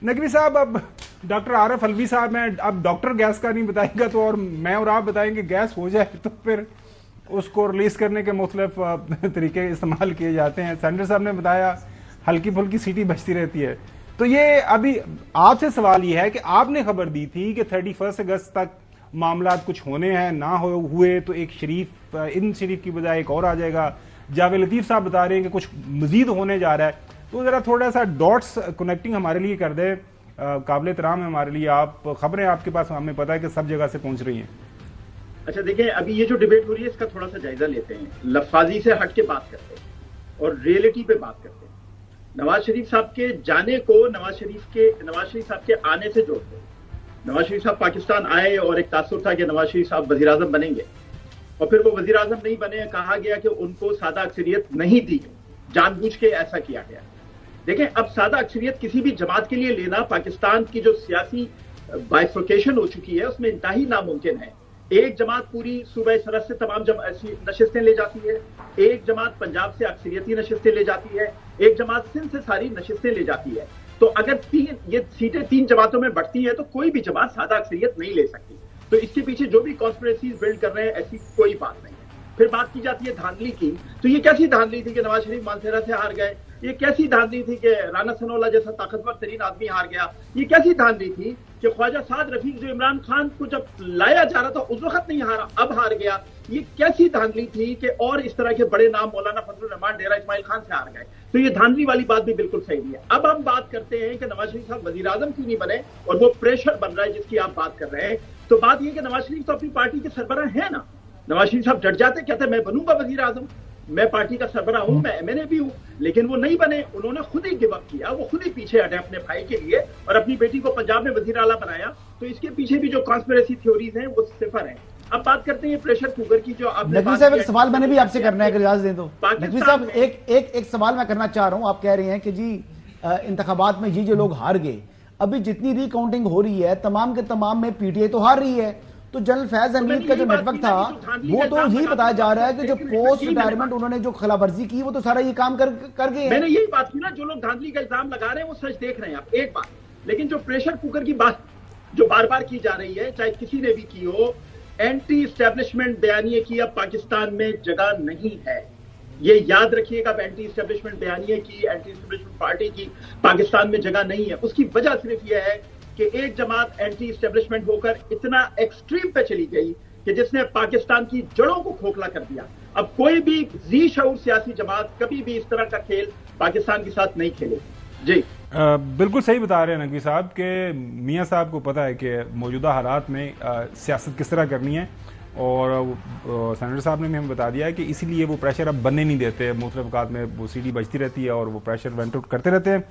नकवी साहब, अब डॉक्टर आरिफ अलवी साहब हैं, अब डॉक्टर गैस का नहीं बताएगा तो और मैं और आप बताएंगे गैस हो जाए तो फिर उसको रिलीज करने के मुख्तलिफ तरीके इस्तेमाल किए जाते हैं। सेंटर साहब ने बताया हल्की फुल्की सीटी बचती रहती है। तो ये अभी आपसे सवाल ये है कि आपने खबर दी थी कि 31 अगस्त तक मामला कुछ होने हैं, ना हुए तो एक शरीफ इन शरीफ की बजाय एक और आ जाएगा। जावेद लतीफ साहब बता रहे हैं कि कुछ मजीद होने जा रहा है। तो जरा थोड़ा सा डॉट्स कनेक्टिंग हमारे लिए कर दे, काबिल एहतराम है हमारे लिए। आप खबरें आपके पास, हमें पता है कि सब जगह से पहुंच रही हैं। अच्छा देखिए, अभी ये जो डिबेट हो रही है इसका थोड़ा सा जायजा लेते हैं, लफ्जाजी से हट के बात करते हैं और रियलिटी पे बात करते हैं। नवाज शरीफ साहब के जाने को नवाज शरीफ साहब के आने से जोड़ते हैं। नवाज शरीफ साहब पाकिस्तान आए और एक तासुर था कि नवाज शरीफ साहब वजीर आजम बनेंगे, और फिर वो वजीर आजम नहीं बने। कहा गया कि उनको सादा अक्सरियत नहीं दी, जानबूझ के ऐसा किया गया। देखें, अब सादा अक्सरियत किसी भी जमात के लिए लेना पाकिस्तान की जो सियासी बाइफर्केशन हो चुकी है उसमें इंतहाई नामुमकिन है। एक जमात पूरी सूबे सरहद से तमाम नशिस्तें ले जाती है, एक जमात पंजाब से अक्सरियती नशिस्तें ले जाती है, एक जमात सिंध से सारी नशिस्तें ले जाती है। तो अगर ये सीटें 3 जमातों में बढ़ती है तो कोई भी जमात सादा अक्सरियत नहीं ले सकती। तो इसके पीछे जो भी कॉन्स्पिरेसीज बिल्ड कर रहे हैं, ऐसी कोई बात नहीं है। फिर बात की जाती है धांधली की, तो ये कैसी धांधली थी कि नवाज शरीफ मानसेरा से हार गए? ये कैसी धांधली थी कि राना सनोल्ला जैसा ताकतवर तरीन आदमी हार गया? ये कैसी धांधली थी कि ख्वाजा साद रफीक जो इमरान खान को जब लाया जा रहा था उस वक्त नहीं हारा, अब हार गया? ये कैसी धांधली थी कि और इस तरह के बड़े नाम मौलाना फजलुर रहमान डेरा इस्माइल खान से हार गए? तो ये धांधली वाली बात भी बिल्कुल सही नहीं है। अब हम बात करते हैं कि नवाज शरीफ साहब वजीर आजम क्यों नहीं बने और वो प्रेशर बन रहा है जिसकी आप बात कर रहे हैं। तो बात यह कि नवाज शरीफ तो अपनी पार्टी के सरबराह है ना। नवाज शरीफ साहब डट जाते, कहते मैं बनूंगा वजीर आजम, मैं पार्टी का सरबराह हूं, मैं एमएनए भी हूं, लेकिन वो नहीं बने। उन्होंने खुद ही गिव अप किया, वो खुद ही पीछे हटे अपने भाई के लिए और अपनी बेटी को पंजाब में वजीर आला बनाया। तो इसके पीछे भी जो कॉन्स्पिरेसी थ्योरीज हैं वो सिफर हैं। अब बात करते हैं प्रेशर कुकर की, जो आपने नकवी साहब एक सवाल मैंने भी आपसे करना है, अगर इजाजत दें तो। नकवी साहब एक सवाल मैं करना चाह रहा हूं। आप कह रहे हैं कि जी इंतखाबात में ये जो लोग हार गए, अभी जितनी रिकाउंटिंग हो रही है तमाम के तमाम में पीटीआई तो हार रही है। तो जनरल फैज हमीद का जो नेटवर्क था वो तो यही बताया जा रहा है कि जो पोस्ट रिटायरमेंट उन्होंने जो खिलाफवर्जी की वो तो सारा ये काम कर गए। मैंने यही बात की ना, जो लोग धांधली का इल्जाम लगा रहे हैं वो सच देख रहे हैं आप, एक बात। लेकिन जो प्रेशर कुकर की बात जो बार बार की जा रही है, चाहे किसी ने भी की हो, एंटी एस्टेब्लिशमेंट बयानिए की अब पाकिस्तान में जगह नहीं है। ये याद रखिएगा, एंटी एस्टेब्लिशमेंट बयानिए की, एंटी एस्टेब्लिशमेंट पार्टी की पाकिस्तान में जगह नहीं है। उसकी वजह सिर्फ यह है कि एक जमात एंटी एस्टेब्लिशमेंट होकर इतना एक्सट्रीम पे चली गई कि जिसने पाकिस्तान की जड़ों को खोखला कर दिया। अब कोई भी जी शऊर सियासी जमात कभी भी इस तरह का खेल पाकिस्तान के साथ नहीं खेलेगी। जी बिल्कुल सही बता रहे हैं नकवी साहब के मियां साहब को पता है कि मौजूदा हालात में सियासत किस तरह करनी है, और सेनेटर साहब ने हमें बता दिया है कि इसीलिए वो प्रेशर अब बनने नहीं देते। मुख्तलिफ औकात में वो सीढ़ी बजती रहती है और वो प्रेशर वेंट आउट करते रहते हैं।